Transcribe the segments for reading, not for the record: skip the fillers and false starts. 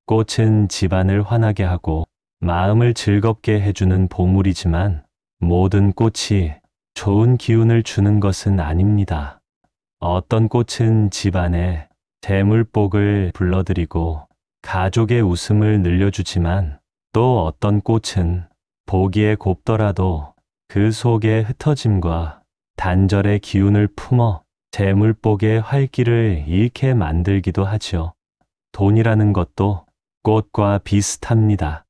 꽃은 집안을 환하게 하고 마음을 즐겁게 해주는 보물이지만 모든 꽃이 좋은 기운을 주는 것은 아닙니다. 어떤 꽃은 집안에 재물복을 불러들이고 가족의 웃음을 늘려주지만 또 어떤 꽃은 보기에 곱더라도 그 속에 흩어짐과 단절의 기운을 품어 재물복의 활기를 잃게 만들기도 하지요. 돈이라는 것도 꽃과 비슷합니다.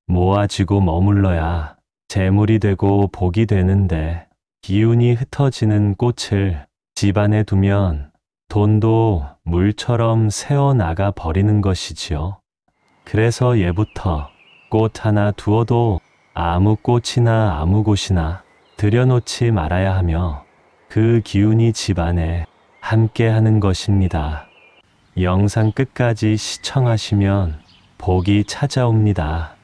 모아지고 머물러야 재물이 되고 복이 되는데 기운이 흩어지는 꽃을 집안에 두면 돈도 물처럼 새어나가 버리는 것이지요. 그래서 예부터 꽃 하나 두어도 아무 꽃이나 아무 곳이나 들여놓지 말아야 하며 그 기운이 집안에 함께 하는 것입니다. 영상 끝까지 시청하시면 복이 찾아옵니다.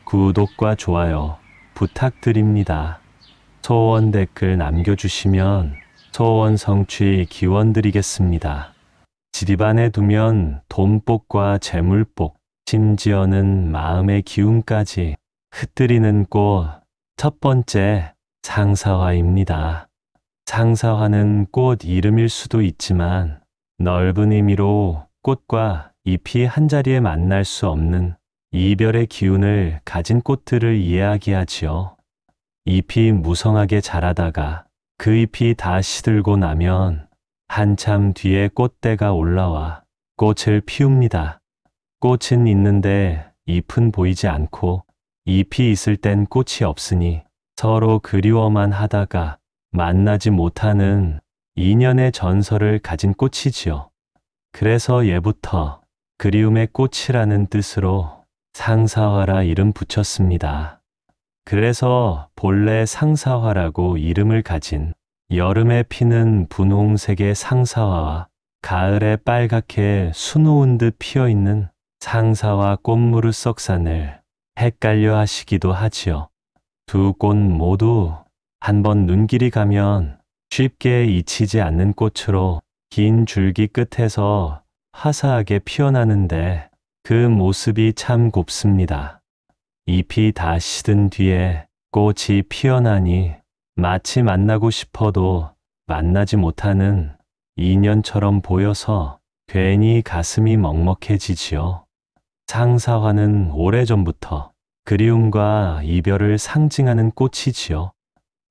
구독과 좋아요 부탁드립니다. 소원 댓글 남겨주시면 소원 성취 기원 드리겠습니다. 집안에 두면 돈복과 재물복, 심지어는 마음의 기운까지 흩뜨리는 꽃. 첫 번째, 상사화입니다. 상사화는 꽃 이름일 수도 있지만 넓은 의미로 꽃과 잎이 한자리에 만날 수 없는 이별의 기운을 가진 꽃들을 이야기하지요. 잎이 무성하게 자라다가 그 잎이 다 시들고 나면 한참 뒤에 꽃대가 올라와 꽃을 피웁니다. 꽃은 있는데 잎은 보이지 않고 잎이 있을 땐 꽃이 없으니 서로 그리워만 하다가 만나지 못하는 인연의 전설을 가진 꽃이지요. 그래서 예부터 그리움의 꽃이라는 뜻으로 상사화라 이름 붙였습니다. 그래서 본래 상사화라고 이름을 가진 여름에 피는 분홍색의 상사화와 가을에 빨갛게 수놓은 듯 피어있는 상사화 꽃무르석산을 헷갈려 하시기도 하지요. 두 꽃 모두 한번 눈길이 가면 쉽게 잊히지 않는 꽃으로 긴 줄기 끝에서 화사하게 피어나는데 그 모습이 참 곱습니다. 잎이 다 시든 뒤에 꽃이 피어나니 마치 만나고 싶어도 만나지 못하는 인연처럼 보여서 괜히 가슴이 먹먹해지지요. 상사화는 오래전부터 그리움과 이별을 상징하는 꽃이지요.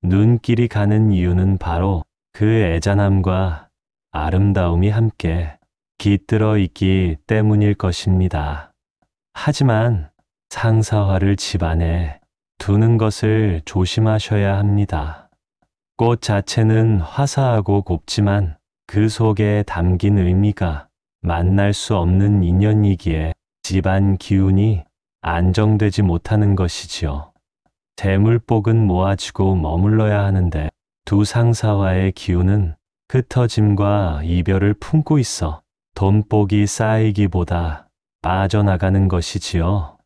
눈길이 가는 이유는 바로 그 애잔함과 아름다움이 함께 깃들어 있기 때문일 것입니다. 하지만 상사화를 집안에 두는 것을 조심하셔야 합니다. 꽃 자체는 화사하고 곱지만 그 속에 담긴 의미가 만날 수 없는 인연이기에 집안 기운이 안정되지 못하는 것이지요. 재물복은 모아지고 머물러야 하는데 두 상사화의 기운은 흩어짐과 이별을 품고 있어 돈복이 쌓이기보다 빠져나가는 것이지요.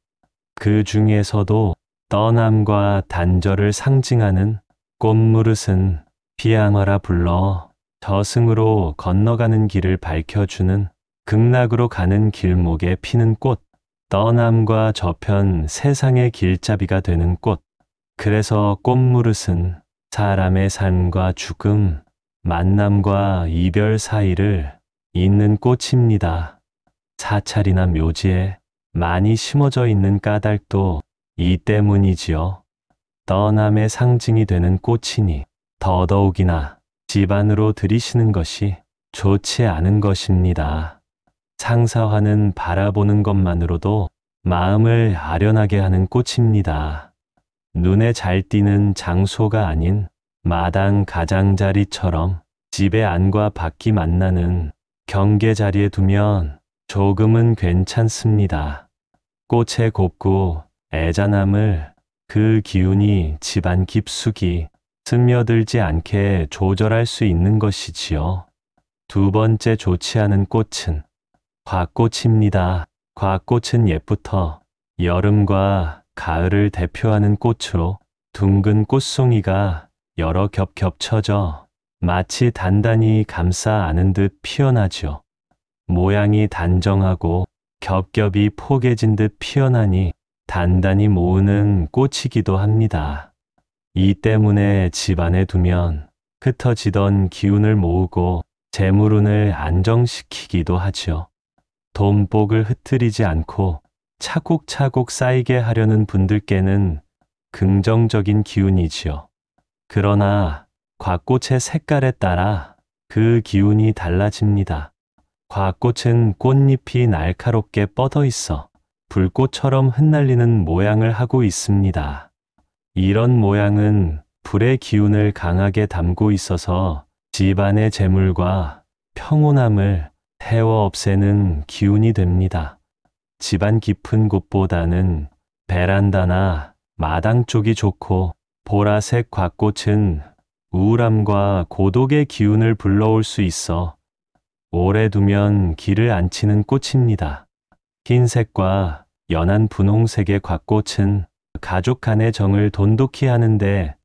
그 중에서도 떠남과 단절을 상징하는 꽃무릇은 피양화라 불러 저승으로 건너가는 길을 밝혀주는 극락으로 가는 길목에 피는 꽃, 떠남과 저편 세상의 길잡이가 되는 꽃. 그래서 꽃무릇은 사람의 삶과 죽음, 만남과 이별 사이를 잇는 꽃입니다. 사찰이나 묘지에 많이 심어져 있는 까닭도 이 때문이지요. 떠남의 상징이 되는 꽃이니 더더욱이나 집안으로 들이시는 것이 좋지 않은 것입니다. 상사화는 바라보는 것만으로도 마음을 아련하게 하는 꽃입니다. 눈에 잘 띄는 장소가 아닌 마당 가장자리처럼 집의 안과 밖이 만나는 경계 자리에 두면 조금은 괜찮습니다. 꽃의 곱고 애잔함을 그 기운이 집안 깊숙이 스며들지 않게 조절할 수 있는 것이지요. 두 번째 좋지 않은 꽃은 곽꽃입니다. 곽꽃은 옛부터 여름과 가을을 대표하는 꽃으로 둥근 꽃송이가 여러 겹 겹쳐져 마치 단단히 감싸 안은 듯 피어나죠. 모양이 단정하고 겹겹이 포개진 듯 피어나니 단단히 모으는 꽃이기도 합니다. 이 때문에 집안에 두면 흩어지던 기운을 모으고 재물운을 안정시키기도 하죠. 돈복을 흩트리지 않고 차곡차곡 쌓이게 하려는 분들께는 긍정적인 기운이지요. 그러나 곽꽃의 색깔에 따라 그 기운이 달라집니다. 곽꽃은 꽃잎이 날카롭게 뻗어 있어 불꽃처럼 흩날리는 모양을 하고 있습니다. 이런 모양은 불의 기운을 강하게 담고 있어서 집안의 재물과 평온함을 태워 없애는 기운이 됩니다. 집안 깊은 곳보다는 베란다나 마당 쪽이 좋고, 보라색 곽꽃은 우울함과 고독의 기운을 불러올 수 있어 오래 두면 기를 안 치는 꽃입니다. 흰색과 연한 분홍색의 곽꽃은 가족 간의 정을 돈독히 하는데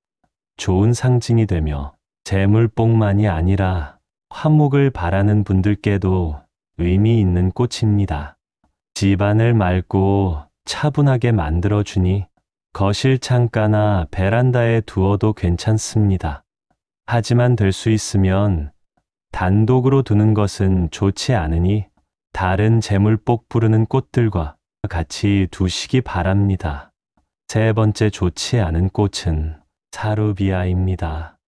좋은 상징이 되며, 재물복만이 아니라 화목을 바라는 분들께도 의미 있는 꽃입니다. 집안을 맑고 차분하게 만들어주니 거실 창가나 베란다에 두어도 괜찮습니다. 하지만 될 수 있으면 단독으로 두는 것은 좋지 않으니 다른 재물복 부르는 꽃들과 같이 두시기 바랍니다. 세 번째 좋지 않은 꽃은 사루비아입니다.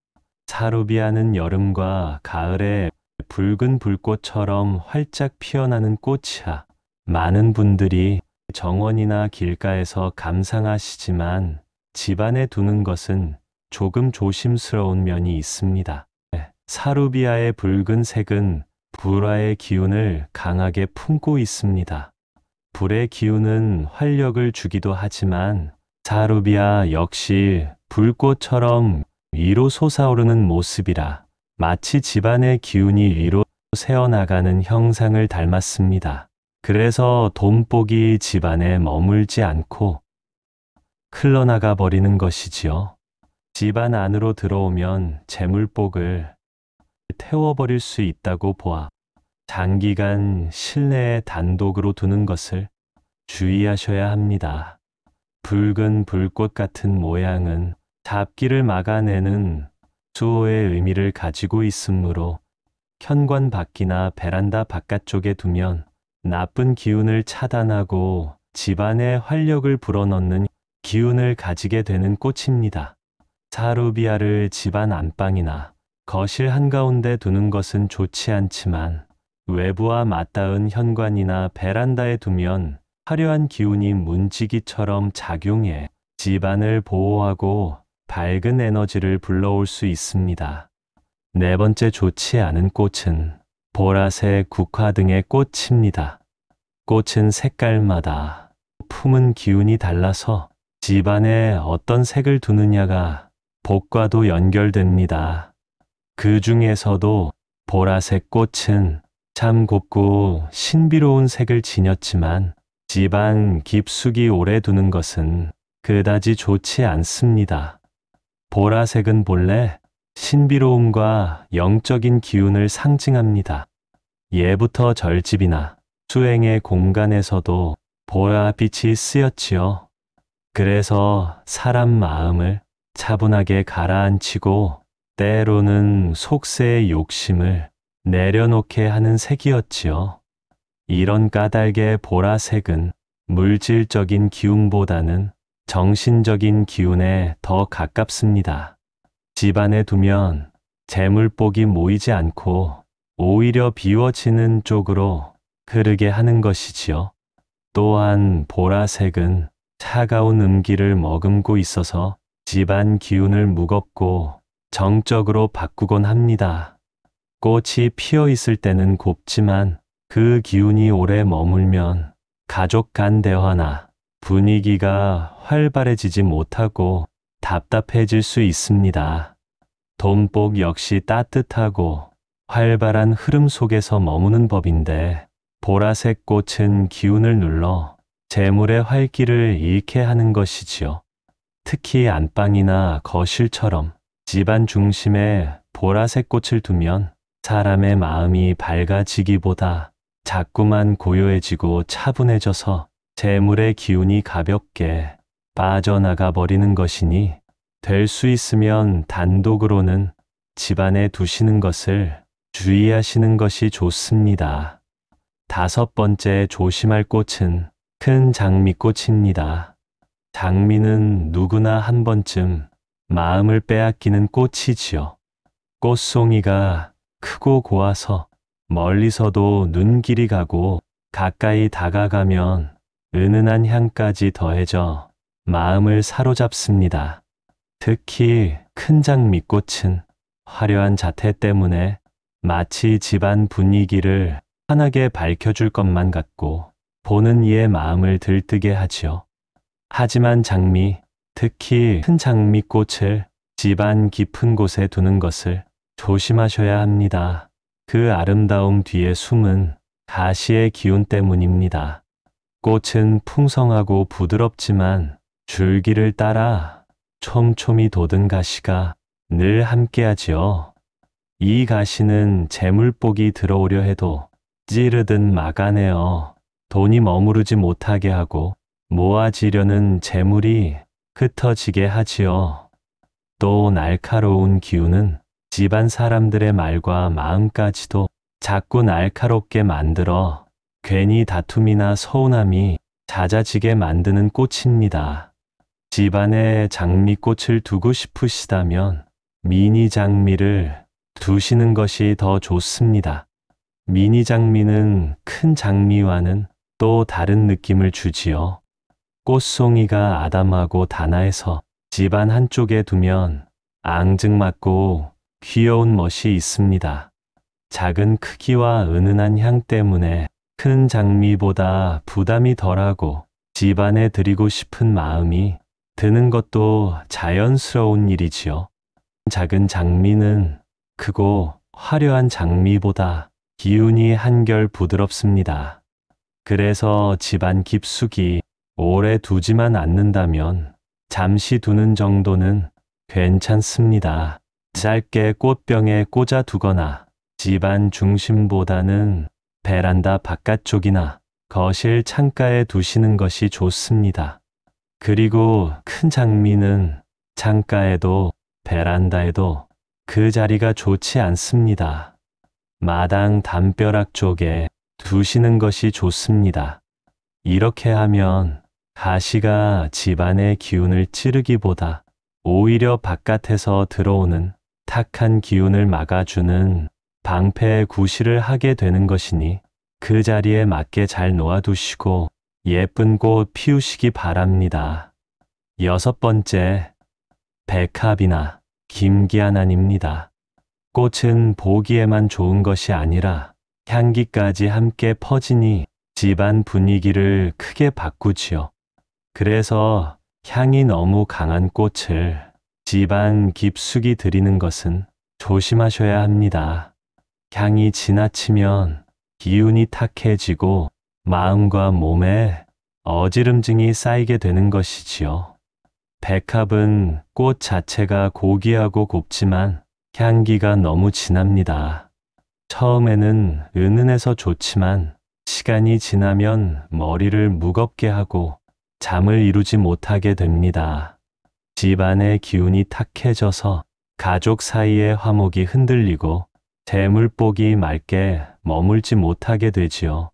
사루비아는 여름과 가을에 붉은 불꽃처럼 활짝 피어나는 꽃이야. 많은 분들이 정원이나 길가에서 감상하시지만 집안에 두는 것은 조금 조심스러운 면이 있습니다. 사루비아의 붉은색은 불화의 기운을 강하게 품고 있습니다. 불의 기운은 활력을 주기도 하지만 사루비아 역시 불꽃처럼 위로 솟아오르는 모습이라 마치 집안의 기운이 위로 새어나가는 형상을 닮았습니다. 그래서 돈복이 집안에 머물지 않고 흘러나가 버리는 것이지요. 집안 안으로 들어오면 재물복을 태워버릴 수 있다고 보아 장기간 실내에 단독으로 두는 것을 주의하셔야 합니다. 붉은 불꽃 같은 모양은 잡기를 막아내는 수호의 의미를 가지고 있으므로 현관 밖이나 베란다 바깥쪽에 두면 나쁜 기운을 차단하고 집안에 활력을 불어넣는 기운을 가지게 되는 꽃입니다. 사루비아를 집안 안방이나 거실 한가운데 두는 것은 좋지 않지만 외부와 맞닿은 현관이나 베란다에 두면 화려한 기운이 문지기처럼 작용해 집안을 보호하고 밝은 에너지를 불러올 수 있습니다. 네 번째 좋지 않은 꽃은 보라색 국화 등의 꽃입니다. 꽃은 색깔마다 품은 기운이 달라서 집안에 어떤 색을 두느냐가 복과도 연결됩니다. 그 중에서도 보라색 꽃은 참 곱고 신비로운 색을 지녔지만 집안 깊숙이 오래 두는 것은 그다지 좋지 않습니다. 보라색은 본래 신비로움과 영적인 기운을 상징합니다. 예부터 절집이나 수행의 공간에서도 보라빛이 쓰였지요. 그래서 사람 마음을 차분하게 가라앉히고 때로는 속세의 욕심을 내려놓게 하는 색이었지요. 이런 까닭의 보라색은 물질적인 기운보다는 정신적인 기운에 더 가깝습니다. 집안에 두면 재물복이 모이지 않고 오히려 비워지는 쪽으로 흐르게 하는 것이지요. 또한 보라색은 차가운 음기를 머금고 있어서 집안 기운을 무겁고 정적으로 바꾸곤 합니다. 꽃이 피어 있을 때는 곱지만 그 기운이 오래 머물면 가족 간 대화나 분위기가 활발해지지 못하고 답답해질 수 있습니다. 돈복 역시 따뜻하고 활발한 흐름 속에서 머무는 법인데 보라색 꽃은 기운을 눌러 재물의 활기를 잃게 하는 것이지요. 특히 안방이나 거실처럼 집안 중심에 보라색 꽃을 두면 사람의 마음이 밝아지기보다 자꾸만 고요해지고 차분해져서 재물의 기운이 가볍게 빠져나가 버리는 것이니 될 수 있으면 단독으로는 집안에 두시는 것을 주의하시는 것이 좋습니다. 다섯 번째 조심할 꽃은 큰 장미꽃입니다. 장미는 누구나 한 번쯤 마음을 빼앗기는 꽃이지요. 꽃송이가 크고 고와서 멀리서도 눈길이 가고 가까이 다가가면 은은한 향까지 더해져 마음을 사로잡습니다. 특히 큰 장미꽃은 화려한 자태 때문에 마치 집안 분위기를 환하게 밝혀줄 것만 같고 보는 이의 마음을 들뜨게 하지요. 하지만 장미, 특히 큰 장미꽃을 집안 깊은 곳에 두는 것을 조심하셔야 합니다. 그 아름다움 뒤에 숨은 가시의 기운 때문입니다. 꽃은 풍성하고 부드럽지만 줄기를 따라 촘촘히 돋은 가시가 늘 함께하지요. 이 가시는 재물복이 들어오려 해도 찌르듯 막아내어 돈이 머무르지 못하게 하고 모아지려는 재물이 흩어지게 하지요. 또 날카로운 기운은 집안 사람들의 말과 마음까지도 자꾸 날카롭게 만들어 괜히 다툼이나 서운함이 잦아지게 만드는 꽃입니다. 집안에 장미꽃을 두고 싶으시다면 미니 장미를 두시는 것이 더 좋습니다. 미니 장미는 큰 장미와는 또 다른 느낌을 주지요. 꽃송이가 아담하고 단아해서 집안 한쪽에 두면 앙증맞고 귀여운 멋이 있습니다. 작은 크기와 은은한 향 때문에 큰 장미보다 부담이 덜하고 집안에 드리고 싶은 마음이 드는 것도 자연스러운 일이지요. 작은 장미는 크고 화려한 장미보다 기운이 한결 부드럽습니다. 그래서 집안 깊숙이 오래 두지만 않는다면 잠시 두는 정도는 괜찮습니다. 짧게 꽃병에 꽂아 두거나 집안 중심보다는 베란다 바깥쪽이나 거실 창가에 두시는 것이 좋습니다. 그리고 큰 장미는 창가에도 베란다에도 그 자리가 좋지 않습니다. 마당 담벼락 쪽에 두시는 것이 좋습니다. 이렇게 하면 가시가 집안의 기운을 찌르기보다 오히려 바깥에서 들어오는 탁한 기운을 막아주는 방패의 구실을 하게 되는 것이니 그 자리에 맞게 잘 놓아두시고 예쁜 꽃 피우시기 바랍니다. 여섯 번째, 백합이나 김기아난입니다. 꽃은 보기에만 좋은 것이 아니라 향기까지 함께 퍼지니 집안 분위기를 크게 바꾸지요. 그래서 향이 너무 강한 꽃을 집안 깊숙이 들이는 것은 조심하셔야 합니다. 향이 지나치면 기운이 탁해지고 마음과 몸에 어지럼증이 쌓이게 되는 것이지요. 백합은 꽃 자체가 고귀하고 곱지만 향기가 너무 진합니다. 처음에는 은은해서 좋지만 시간이 지나면 머리를 무겁게 하고 잠을 이루지 못하게 됩니다. 집안의 기운이 탁해져서 가족 사이의 화목이 흔들리고 재물복이 맑게 머물지 못하게 되지요.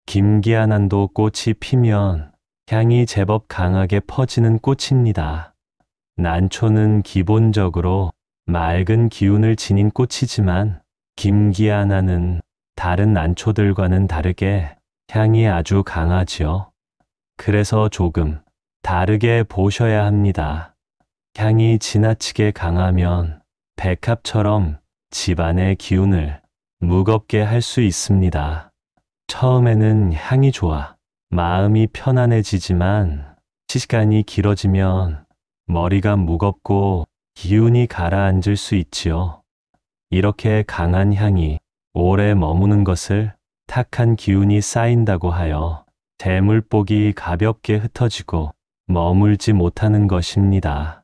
김기아난도 꽃이 피면 향이 제법 강하게 퍼지는 꽃입니다. 난초는 기본적으로 맑은 기운을 지닌 꽃이지만 김기아난은 다른 난초들과는 다르게 향이 아주 강하지요. 그래서 조금 다르게 보셔야 합니다. 향이 지나치게 강하면 백합처럼 집안의 기운을 무겁게 할 수 있습니다. 처음에는 향이 좋아 마음이 편안해지지만 시간이 길어지면 머리가 무겁고 기운이 가라앉을 수 있지요. 이렇게 강한 향이 오래 머무는 것을 탁한 기운이 쌓인다고 하여 재물복이 가볍게 흩어지고 머물지 못하는 것입니다.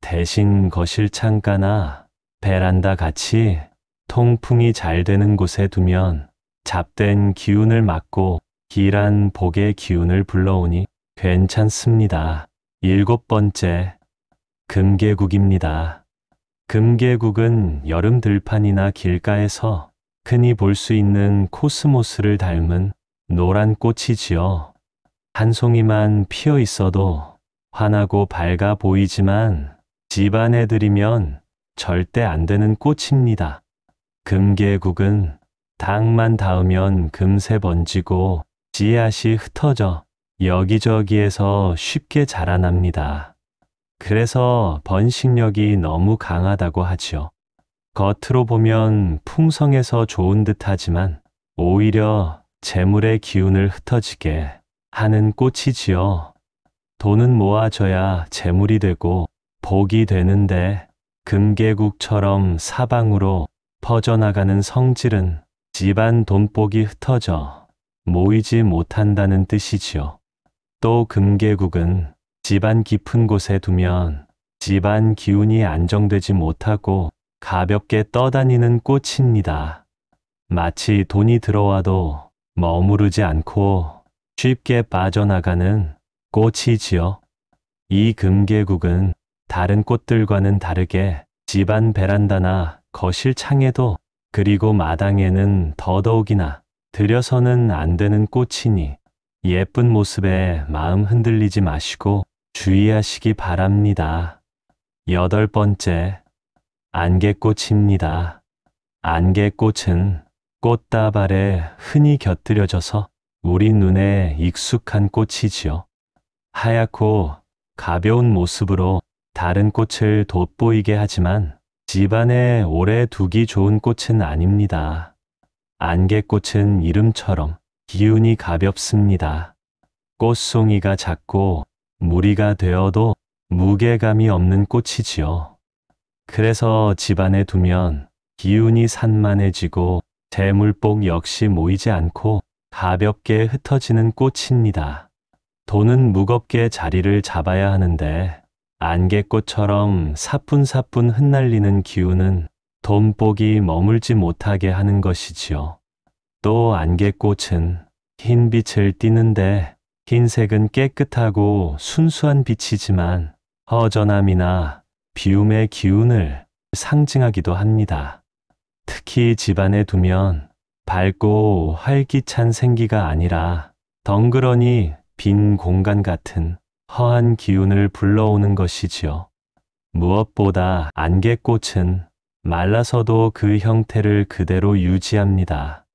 대신 거실 창가나 베란다 같이 통풍이 잘 되는 곳에 두면 잡된 기운을 막고 길한 복의 기운을 불러오니 괜찮습니다. 7번째, 금계국입니다. 금계국은 여름 들판이나 길가에서 흔히 볼 수 있는 코스모스를 닮은 노란 꽃이지요. 한 송이만 피어 있어도 환하고 밝아 보이지만 집안에 들이면 절대 안 되는 꽃입니다. 금계국은 당만 닿으면 금세 번지고 씨앗이 흩어져 여기저기에서 쉽게 자라납니다. 그래서 번식력이 너무 강하다고 하지요. 겉으로 보면 풍성해서 좋은 듯하지만 오히려 재물의 기운을 흩어지게 하는 꽃이지요. 돈은 모아져야 재물이 되고 복이 되는데 금계국처럼 사방으로 퍼져나가는 성질은 집안 돈복이 흩어져 모이지 못한다는 뜻이지요. 또 금계국은 집안 깊은 곳에 두면 집안 기운이 안정되지 못하고 가볍게 떠다니는 꽃입니다. 마치 돈이 들어와도 머무르지 않고 쉽게 빠져나가는 꽃이지요. 이 금계국은 다른 꽃들과는 다르게 집안 베란다나 거실 창에도 그리고 마당에는 더더욱이나 들여서는 안 되는 꽃이니 예쁜 모습에 마음 흔들리지 마시고 주의하시기 바랍니다. 8번째, 안개꽃입니다. 안개꽃은 꽃다발에 흔히 곁들여져서 우리 눈에 익숙한 꽃이지요. 하얗고 가벼운 모습으로 다른 꽃을 돋보이게 하지만 집안에 오래 두기 좋은 꽃은 아닙니다. 안개꽃은 이름처럼 기운이 가볍습니다. 꽃송이가 작고 무리가 되어도 무게감이 없는 꽃이지요. 그래서 집안에 두면 기운이 산만해지고 재물복 역시 모이지 않고 가볍게 흩어지는 꽃입니다. 돈은 무겁게 자리를 잡아야 하는데 안개꽃처럼 사뿐사뿐 흩날리는 기운은 돈복이 머물지 못하게 하는 것이지요. 또 안개꽃은 흰 빛을 띠는데 흰색은 깨끗하고 순수한 빛이지만 허전함이나 비움의 기운을 상징하기도 합니다. 특히 집안에 두면 밝고 활기찬 생기가 아니라 덩그러니 빈 공간 같은 허한 기운을 불러오는 것이지요. 무엇보다 안개꽃은 말라서도 그 형태를 그대로 유지합니다.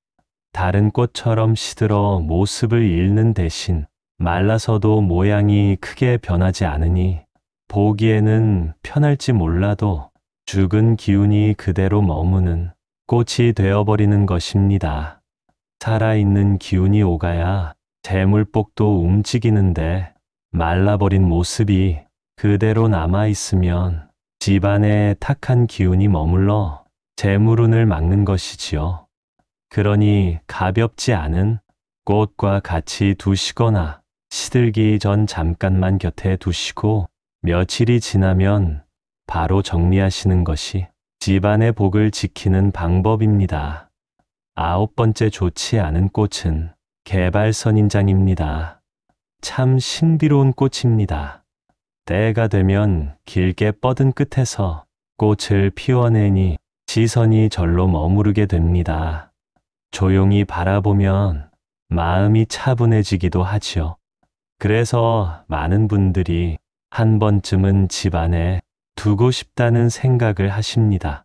다른 꽃처럼 시들어 모습을 잃는 대신 말라서도 모양이 크게 변하지 않으니 보기에는 편할지 몰라도 죽은 기운이 그대로 머무는 꽃이 되어버리는 것입니다. 살아있는 기운이 오가야 재물복도 움직이는데 말라버린 모습이 그대로 남아있으면 집안에 탁한 기운이 머물러 재물운을 막는 것이지요. 그러니 가볍지 않은 꽃과 같이 두시거나 시들기 전 잠깐만 곁에 두시고 며칠이 지나면 바로 정리하시는 것이 집안의 복을 지키는 방법입니다. 9번째 좋지 않은 꽃은 개발선인장입니다. 참 신비로운 꽃입니다. 때가 되면 길게 뻗은 끝에서 꽃을 피워내니 시선이 절로 머무르게 됩니다. 조용히 바라보면 마음이 차분해지기도 하지요. 그래서 많은 분들이 한 번쯤은 집안에 두고 싶다는 생각을 하십니다.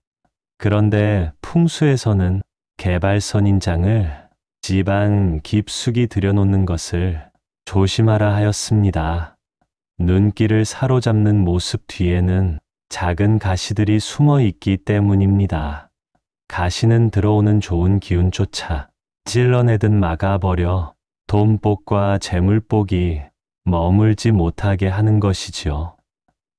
그런데 풍수에서는 개발선인장을 집안 깊숙이 들여놓는 것을 조심하라 하였습니다. 눈길을 사로잡는 모습 뒤에는 작은 가시들이 숨어 있기 때문입니다. 가시는 들어오는 좋은 기운조차 찔러내듯 막아버려 돈복과 재물복이 머물지 못하게 하는 것이지요.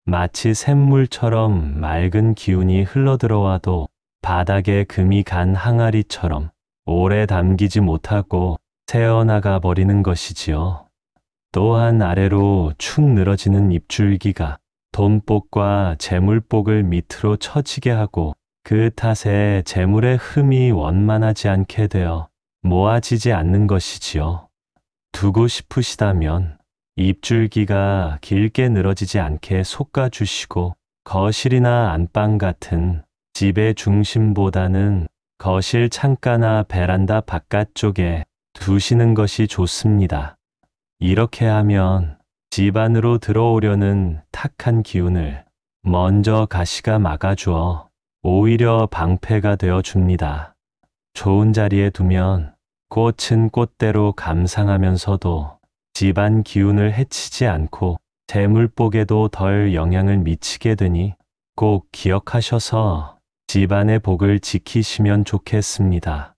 마치 샘물처럼 맑은 기운이 흘러들어와도 바닥에 금이 간 항아리처럼 오래 담기지 못하고 새어나가 버리는 것이지요. 또한 아래로 축 늘어지는 잎줄기가 돈복과 재물복을 밑으로 처지게 하고 그 탓에 재물의 흐름이 원만하지 않게 되어 모아지지 않는 것이지요. 두고 싶으시다면 입줄기가 길게 늘어지지 않게 솎아주시고 거실이나 안방 같은 집의 중심보다는 거실 창가나 베란다 바깥쪽에 두시는 것이 좋습니다. 이렇게 하면 집 안으로 들어오려는 탁한 기운을 먼저 가시가 막아주어 오히려 방패가 되어 줍니다. 좋은 자리에 두면 꽃은 꽃대로 감상하면서도 집안 기운을 해치지 않고 재물복에도 덜 영향을 미치게 되니 꼭 기억하셔서 집안의 복을 지키시면 좋겠습니다.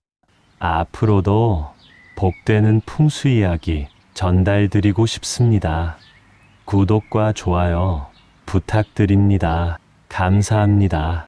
앞으로도 복되는 풍수 이야기 전달드리고 싶습니다. 구독과 좋아요 부탁드립니다. 감사합니다.